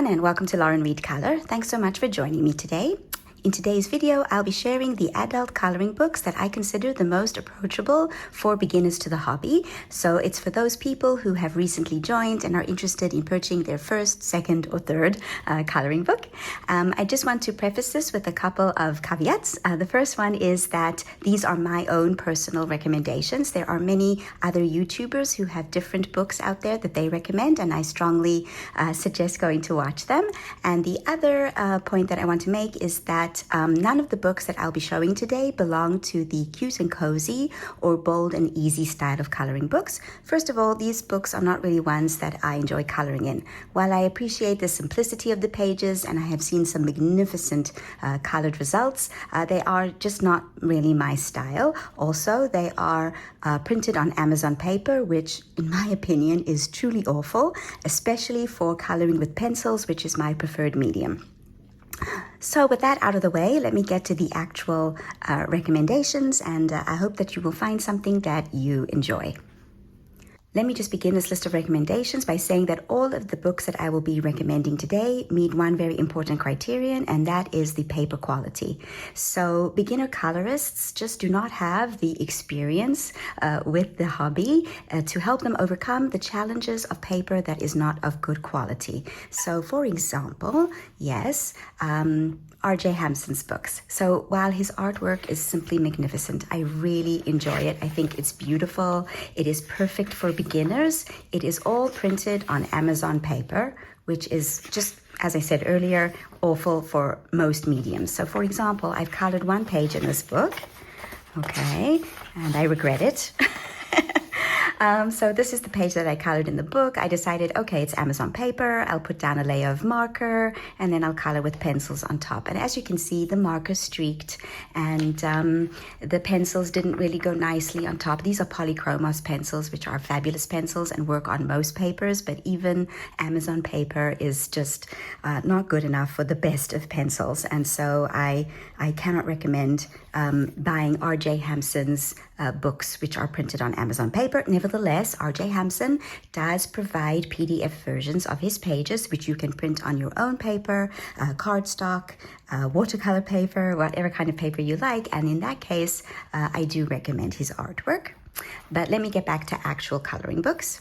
everyone, and welcome to Lauren Reed Color. Thanks so much for joining me today. In today's video, I'll be sharing the adult coloring books that I consider the most approachable for beginners to the hobby. So it's for those people who have recently joined and are interested in purchasing their first, second, or third coloring book. I just want to preface this with a couple of caveats. The first one is that these are my own personal recommendations. There are many other YouTubers who have different books out there that they recommend, and I strongly suggest going to watch them. And the other point that I want to make is that none of the books that I'll be showing today belong to the cute and cozy or bold and easy style of coloring books. First of all, these books are not really ones that I enjoy coloring in. While I appreciate the simplicity of the pages and I have seen some magnificent colored results, they are just not really my style. Also, they are printed on Amazon paper, which in my opinion is truly awful, especially for coloring with pencils, which is my preferred medium. So with that out of the way, let me get to the actual recommendations, and I hope that you will find something that you enjoy. Let me just begin this list of recommendations by saying that all of the books that I will be recommending today meet one very important criterion, and that is the paper quality. So beginner colorists just do not have the experience with the hobby to help them overcome the challenges of paper that is not of good quality. So for example, yes, R.J. Hampson's books. So while his artwork is simply magnificent, I really enjoy it. I think it's beautiful. It is perfect for beginners. It is all printed on Amazon paper, which is just, as I said earlier, awful for most mediums. So for example, I've colored one page in this book, okay, and I regret it. So this is the page that I colored in the book. I decided, okay, it's Amazon paper. I'll put down a layer of marker and then I'll color with pencils on top. And as you can see, the marker streaked and the pencils didn't really go nicely on top. These are polychromos pencils, which are fabulous pencils and work on most papers, but even Amazon paper is just not good enough for the best of pencils. And so I cannot recommend buying R.J. Hampson's books, which are printed on Amazon paper. Nevertheless, R.J. Hampson does provide PDF versions of his pages, which you can print on your own paper, cardstock, watercolor paper, whatever kind of paper you like. And in that case, I do recommend his artwork. But let me get back to actual coloring books.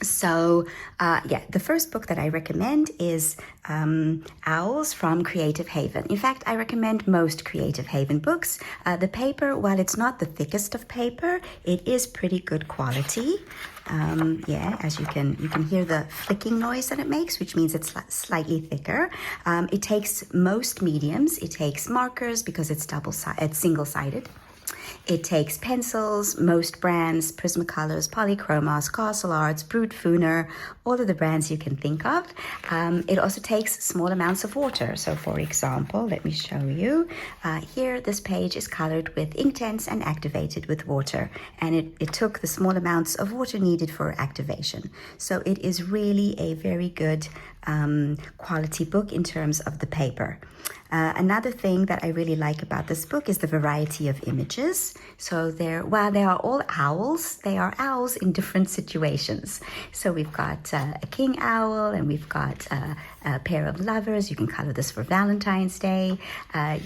So the first book that I recommend is Owls from Creative Haven. In fact, I recommend most Creative Haven books. The paper, while it's not the thickest of paper, it is pretty good quality. As you can hear the flicking noise that it makes, which means it's slightly thicker. It takes most mediums. It takes markers because it's single-sided. It takes pencils, most brands, Prismacolors, Polychromos, Castle Arts, Brut Funer, all of the brands you can think of. It also takes small amounts of water. So for example, let me show you. Here, this page is colored with Inktense and activated with water. And it took the small amounts of water needed for activation. So it is really a very good quality book in terms of the paper. Another thing that I really like about this book is the variety of images. So while they are all owls, they are owls in different situations. So we've got a king owl and we've got a pair of lovers. You can color this for Valentine's Day.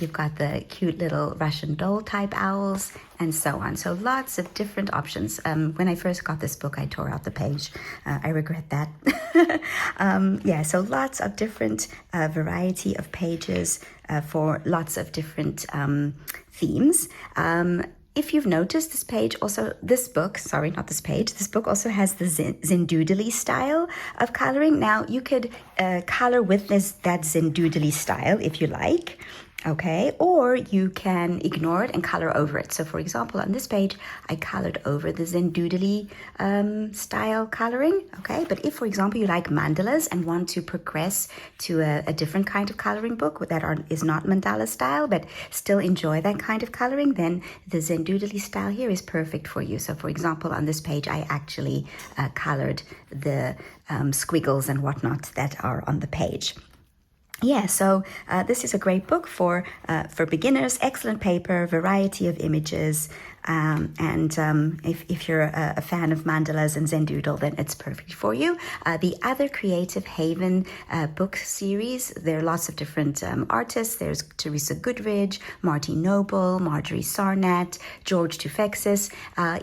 You've got the cute little Russian doll type owls and so on. So lots of different options. When I first got this book, I tore out the page. I regret that. So lots of different variety of pages for lots of different themes. If you've noticed, this book also has the Zendoodly style of coloring. Now, you could color with that Zendoodly style if you like. Okay, or you can ignore it and color over it. So for example, on this page, I colored over the Zendoodly style coloring. Okay, but if, for example, you like mandalas and want to progress to a different kind of coloring book that is not mandala style, but still enjoy that kind of coloring, then the Zendoodly style here is perfect for you. So for example, on this page, I actually colored the squiggles and whatnot that are on the page. So this is a great book for beginners. Excellent paper, variety of images, If you're a fan of mandalas and Zen Doodle, then it's perfect for you. The other Creative Haven book series, there are lots of different artists. There's Teresa Goodridge, Marty Noble, Marjorie Sarnat, George Tufexis.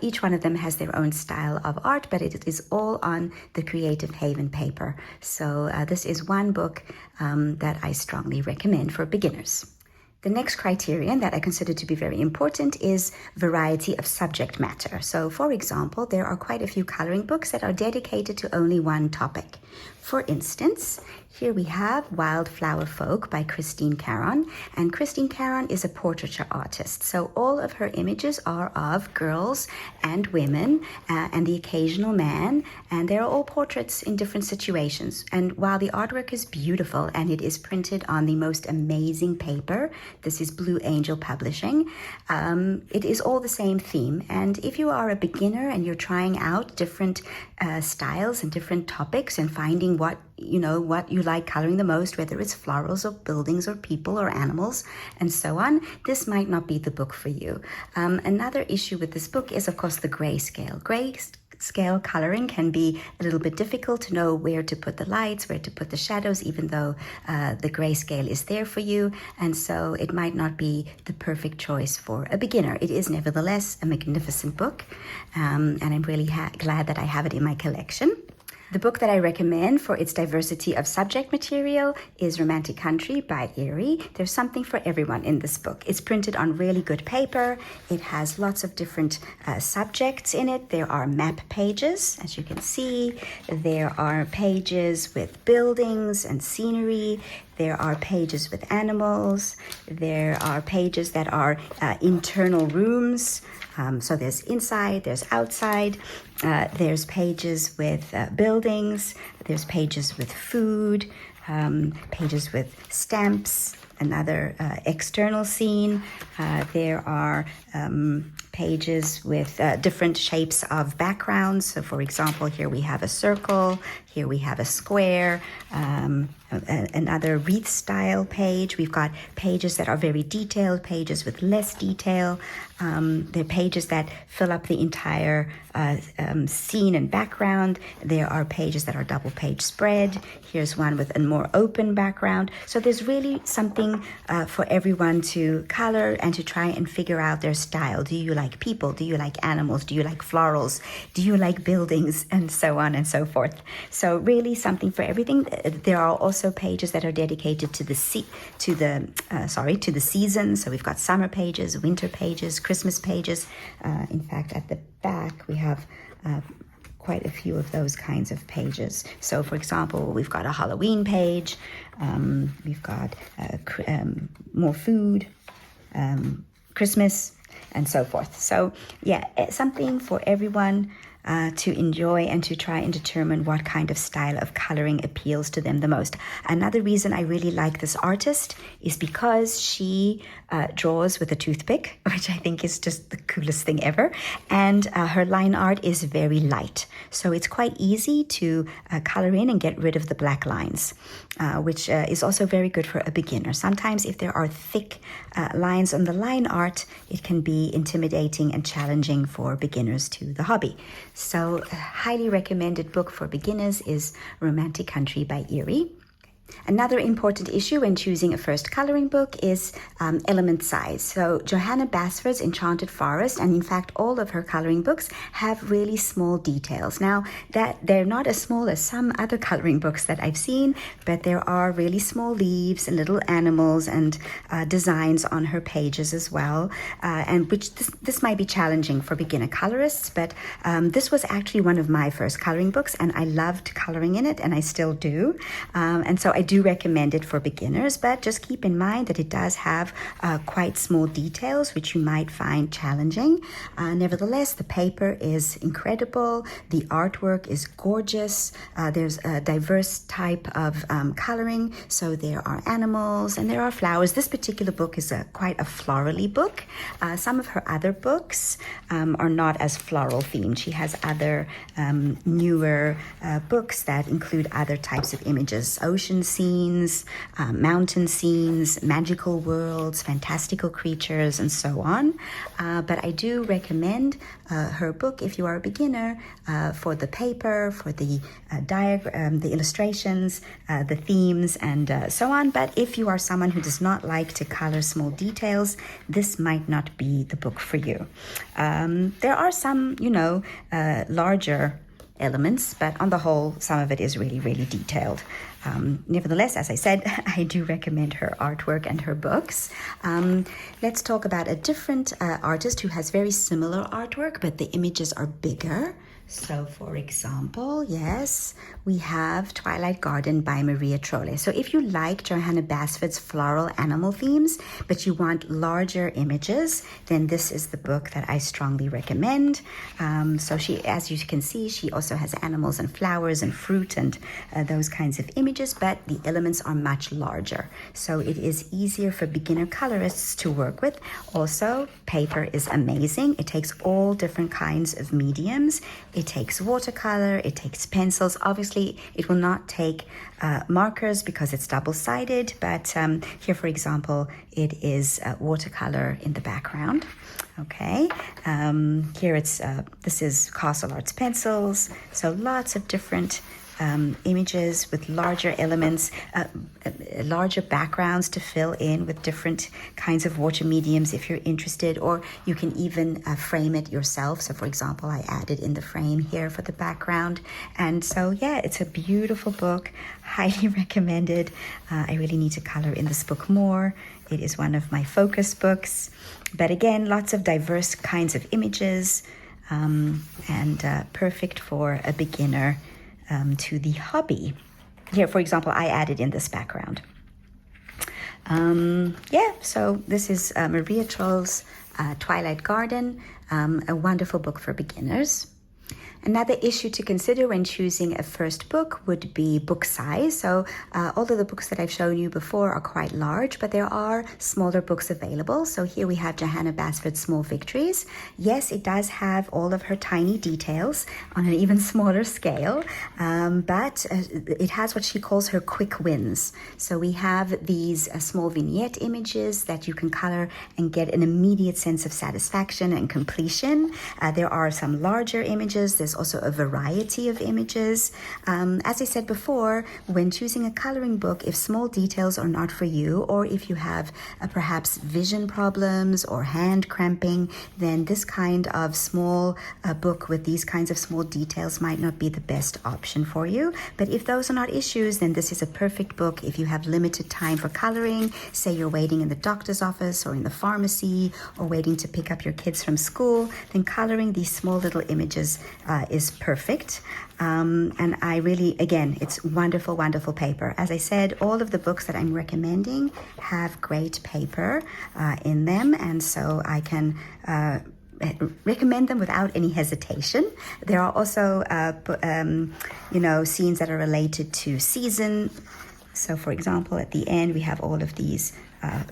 Each one of them has their own style of art, but it is all on the Creative Haven paper. So this is one book that I strongly recommend for beginners. The next criterion that I consider to be very important is variety of subject matter. So, for example, there are quite a few coloring books that are dedicated to only one topic. For instance, here we have Wildflower Folk by Christine Caron, and Christine Caron is a portraiture artist. So all of her images are of girls and women and the occasional man, and they're all portraits in different situations. And while the artwork is beautiful and it is printed on the most amazing paper, this is Blue Angel Publishing, it is all the same theme. And if you are a beginner and you're trying out different styles and different topics and finding what you like coloring the most, whether it's florals or buildings or people or animals and so on, this might not be the book for you. Another issue with this book is, of course, the grayscale. Grayscale coloring can be a little bit difficult to know where to put the lights, where to put the shadows, even though the grayscale is there for you. And so it might not be the perfect choice for a beginner. It is nevertheless a magnificent book, and I'm really glad that I have it in my collection. The book that I recommend for its diversity of subject material is Romantic Country by Erie. There's something for everyone in this book. It's printed on really good paper. It has lots of different subjects in it. There are map pages, as you can see. There are pages with buildings and scenery. There are pages with animals. There are pages that are internal rooms. So there's inside, there's outside. There's pages with buildings. There's pages with food, pages with stamps, another external scene. There are pages with different shapes of backgrounds. So for example, here we have a circle, here we have a square, another wreath style page. We've got pages that are very detailed, pages with less detail. There are pages that fill up the entire scene and background. There are pages that are double page spread. Here's one with a more open background. So there's really something for everyone to color and to try and figure out their style. Do you like people? Do you like animals? Do you like florals? Do you like buildings? And so on and so forth. So really something for everything. There are also pages that are dedicated to the season. So we've got summer pages, winter pages, Christmas pages. In fact, at the back we have quite a few of those kinds of pages. So for example, we've got a Halloween page, we've got more food, Christmas, and so forth. So yeah, something for everyone to enjoy and to try and determine what kind of style of coloring appeals to them the most. Another reason I really like this artist is because she draws with a toothpick, which I think is just the coolest thing ever. And her line art is very light. So it's quite easy to color in and get rid of the black lines, which is also very good for a beginner. Sometimes if there are thick lines on the line art, it can be intimidating and challenging for beginners to the hobby. So a highly recommended book for beginners is Romantic Country by Erie. Another important issue when choosing a first coloring book is element size. So Johanna Basford's Enchanted Forest, and in fact all of her coloring books, have really small details. Now that they're not as small as some other coloring books that I've seen, but there are really small leaves and little animals and designs on her pages as well, and which this might be challenging for beginner colorists, but this was actually one of my first coloring books and I loved coloring in it, and I still do. And so I do recommend it for beginners, but just keep in mind that it does have quite small details which you might find challenging. Nevertheless, the paper is incredible. The artwork is gorgeous. There's a diverse type of coloring. So there are animals and there are flowers. This particular book is quite a florally book. Some of her other books are not as floral themed. She has other newer books that include other types of images, ocean scenes, mountain scenes, magical worlds, fantastical creatures, and so on. But I do recommend her book if you are a beginner, for the paper, for the diagram, the illustrations, the themes, and so on. But if you are someone who does not like to color small details, this might not be the book for you. There are some, larger elements, but on the whole, some of it is really, really detailed. Nevertheless, as I said, I do recommend her artwork and her books. Let's talk about a different artist who has very similar artwork, but the images are bigger. So, for example, yes, we have Twilight Garden by Maria Trolle. So if you like Johanna Basford's floral animal themes, but you want larger images, then this is the book that I strongly recommend. So she, as you can see, she also has animals and flowers and fruit and those kinds of images, but the elements are much larger. So it is easier for beginner colorists to work with. Also, paper is amazing. It takes all different kinds of mediums. It takes watercolor, it takes pencils. Obviously, it will not take markers because it's double-sided, but here, for example, it is watercolor in the background. Okay, here this is Castle Arts pencils, so lots of different images with larger elements, larger backgrounds to fill in with different kinds of water mediums if you're interested, or you can even frame it yourself. So for example, I added in the frame here for the background. And so yeah, it's a beautiful book, highly recommended. I really need to color in this book more. It is one of my focus books, but again, lots of diverse kinds of images, and perfect for a beginner to the hobby. Here, for example, I added in this background. So this is Maria Trolle's Twilight Garden, a wonderful book for beginners. Another issue to consider when choosing a first book would be book size. So all of the books that I've shown you before are quite large, but there are smaller books available. So here we have Johanna Basford's Small Victories. Yes, it does have all of her tiny details on an even smaller scale, but it has what she calls her quick wins. So we have these small vignette images that you can color and get an immediate sense of satisfaction and completion. There are some larger images. There's also a variety of images. As I said before, when choosing a coloring book, if small details are not for you, or if you have perhaps vision problems or hand cramping, then this kind of small book with these kinds of small details might not be the best option for you. But if those are not issues, then this is a perfect book if you have limited time for coloring. Say you're waiting in the doctor's office or in the pharmacy, or waiting to pick up your kids from school, then coloring these small little images is perfect. And I really, again, it's wonderful, wonderful paper. As I said, all of the books that I'm recommending have great paper in them, and so I can recommend them without any hesitation. There are also, scenes that are related to season. So, for example, at the end, we have all of these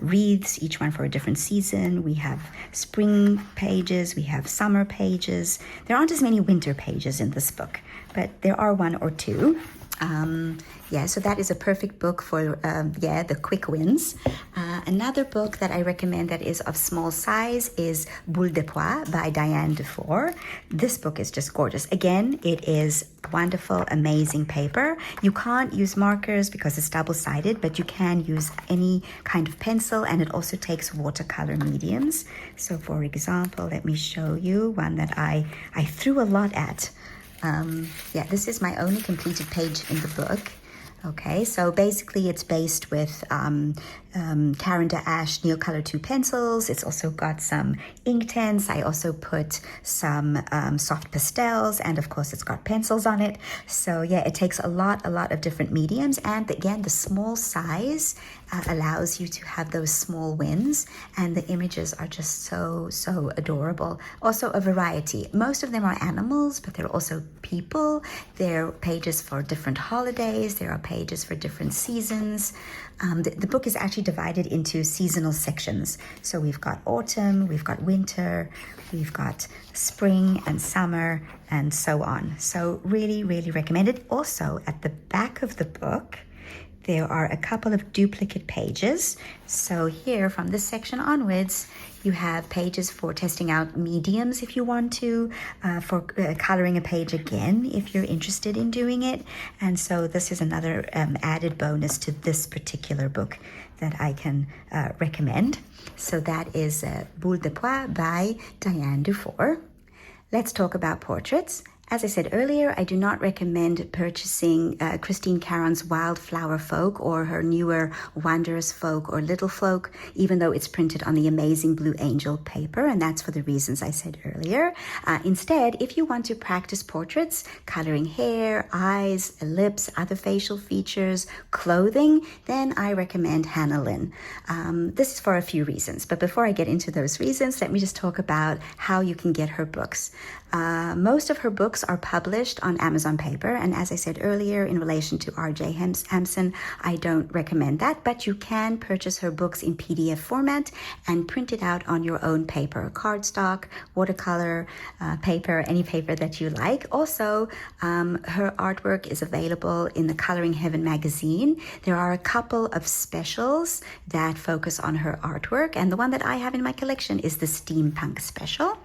wreaths, each one for a different season. We have spring pages, we have summer pages. There aren't as many winter pages in this book, but there are one or two. So that is a perfect book for, the quick wins. Another book that I recommend that is of small size is Boule de Pois by Diane Dufour. This book is just gorgeous. Again, it is wonderful, amazing paper. You can't use markers because it's double-sided, but you can use any kind of pencil, and it also takes watercolor mediums. So for example, let me show you one that I threw a lot at. This is my only completed page in the book. Okay, so basically it's based with Caran d'Ache Neocolor 2 pencils. It's also got some Inktense. I also put some soft pastels, and of course it's got pencils on it. So yeah, it takes a lot of different mediums, and again, the small size allows you to have those small wins, and the images are just so adorable. Also a variety. Most of them are animals, but there are also people. There are pages for different holidays. There are pages for different seasons. The book is actually divided into seasonal sections. So we've got autumn, we've got winter, we've got spring and summer, and so on. So really recommended. Also, at the back of the book, there are a couple of duplicate pages. So here from this section onwards, you have pages for testing out mediums if you want to, for coloring a page again if you're interested in doing it. And so this is another added bonus to this particular book that I can recommend. So that is Boule de Pois by Diane Dufour. Let's talk about portraits. As I said earlier, I do not recommend purchasing Christine Caron's Wildflower Folk or her newer Wanderer's Folk or Little Folk, even though it's printed on the amazing Blue Angel paper, and that's for the reasons I said earlier. Instead, if you want to practice portraits, coloring hair, eyes, lips, other facial features, clothing, then I recommend Hannah Lynn. This is for a few reasons, but before I get into those reasons, let me just talk about how you can get her books. Most of her books are published on Amazon paper, and as I said earlier, in relation to R.J. Hampson, I don't recommend that, but you can purchase her books in PDF format and print it out on your own paper, cardstock, watercolor, paper, any paper that you like. Also, her artwork is available in the Coloring Heaven magazine. There are a couple of specials that focus on her artwork, and the one that I have in my collection is the Steampunk special.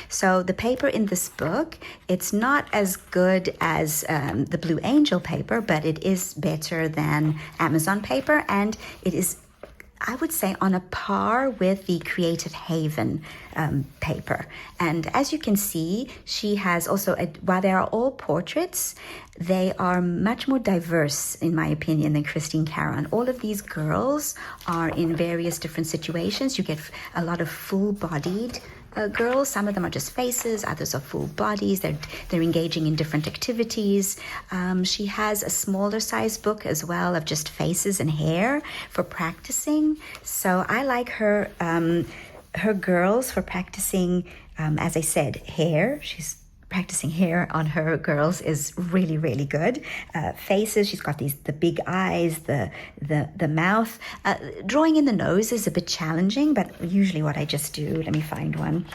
So the paper in this book, it's not as good as the Blue Angel paper, but it is better than Amazon paper, and it is, I would say, on a par with the Creative Haven paper. And as you can see, she has also, while they are all portraits, they are much more diverse, in my opinion, than Christine Caron. All of these girls are in various different situations. You get a lot of full-bodied girls. Some of them are just faces, others are full bodies. They're engaging in different activities. She has a smaller size book as well of just faces and hair for practicing. So I like her girls for practicing, as I said, hair. She's practicing hair on her girls is really, really good. Faces, she's got the big eyes, the mouth. Drawing in the nose is a bit challenging, but usually what I just do, let me find one,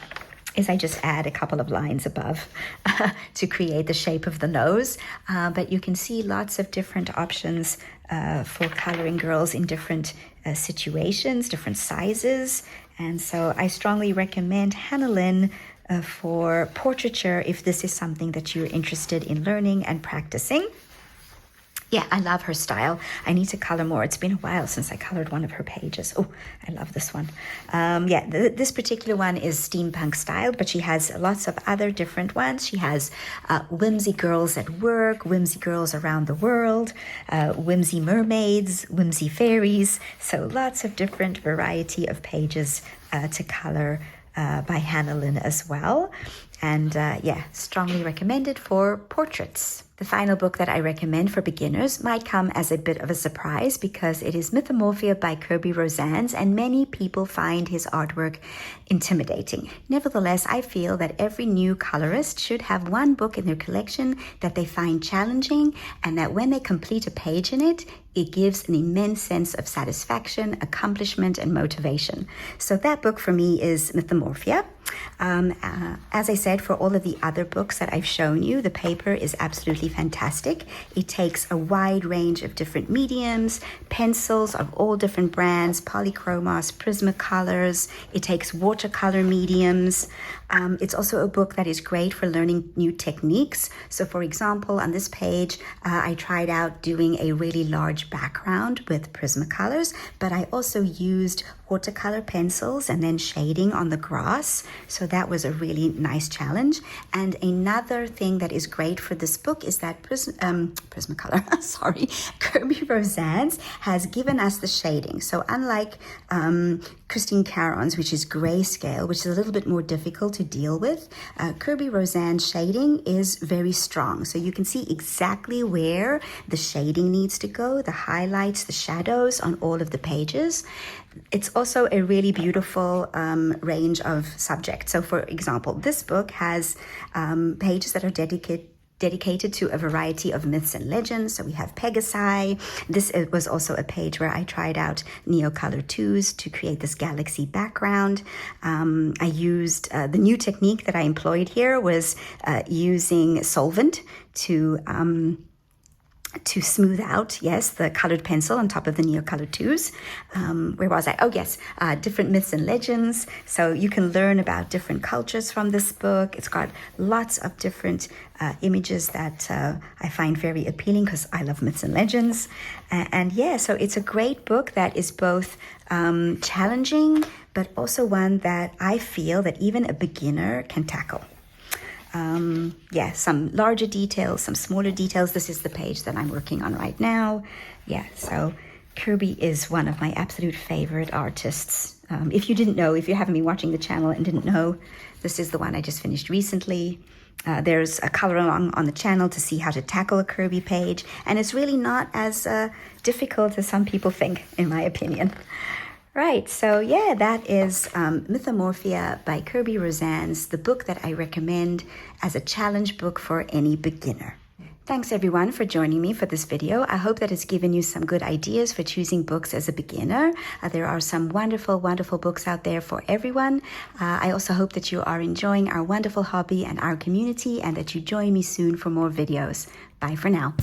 is I just add a couple of lines above to create the shape of the nose. But you can see lots of different options for coloring girls in different situations, different sizes. And so I strongly recommend Hannah Lynn for portraiture if this is something that you're interested in learning and practicing. Yeah, I love her style. I need to color more. It's been a while since I colored one of her pages. Oh, I love this one. This particular one is steampunk styled, but she has lots of other different ones. She has whimsy girls at work, whimsy girls around the world, whimsy mermaids, whimsy fairies. So lots of different variety of pages to color by Hannah Lynn as well. And strongly recommended for portraits. The final book that I recommend for beginners might come as a bit of a surprise because it is Mythomorphia by Kirby Rosans, and many people find his artwork intimidating. Nevertheless, I feel that every new colorist should have one book in their collection that they find challenging, and that when they complete a page in it, it gives an immense sense of satisfaction, accomplishment, and motivation. So that book for me is Mythomorphia. As I said, for all of the other books that I've shown you, the paper is absolutely fantastic. It takes a wide range of different mediums, pencils of all different brands, polychromos, Prismacolors. It takes watercolor mediums. It's also a book that is great for learning new techniques. So for example, on this page, I tried out doing a really large background with Prismacolors, but I also used watercolor pencils and then shading on the grass. So that was a really nice challenge. And another thing that is great for this book is that Prismacolor, sorry, Kirby Rosans has given us the shading. So unlike Christine Caron's, which is grayscale, which is a little bit more difficult to deal with, Kirby Rosans' shading is very strong. So you can see exactly where the shading needs to go, the highlights, the shadows on all of the pages. It's also a really beautiful range of subjects. So for example, this book has pages that are dedicated to a variety of myths and legends. So we have Pegasi. This was also a page where I tried out Neocolor 2s to create this galaxy background. I used the new technique that I employed here was using solvent to to smooth out, yes, the colored pencil on top of the Neo Color 2s. Where was I? Oh, yes, different myths and legends. So you can learn about different cultures from this book. It's got lots of different images that I find very appealing because I love myths and legends. And yeah, so it's a great book that is both challenging, but also one that I feel that even a beginner can tackle. Yeah, some larger details, some smaller details. This is the page that I'm working on right now. Yeah, so Kirby is one of my absolute favorite artists. If you didn't know, if you haven't been watching the channel and didn't know, this is the one I just finished recently. There's a color along on the channel to see how to tackle a Kirby page, and it's really not as difficult as some people think, in my opinion. Right, so yeah, that is Mythomorphia by Kirby Rosans, the book that I recommend as a challenge book for any beginner. Thanks everyone for joining me for this video. I hope that it's given you some good ideas for choosing books as a beginner. There are some wonderful, wonderful books out there for everyone. I also hope that you are enjoying our wonderful hobby and our community, and that you join me soon for more videos. Bye for now.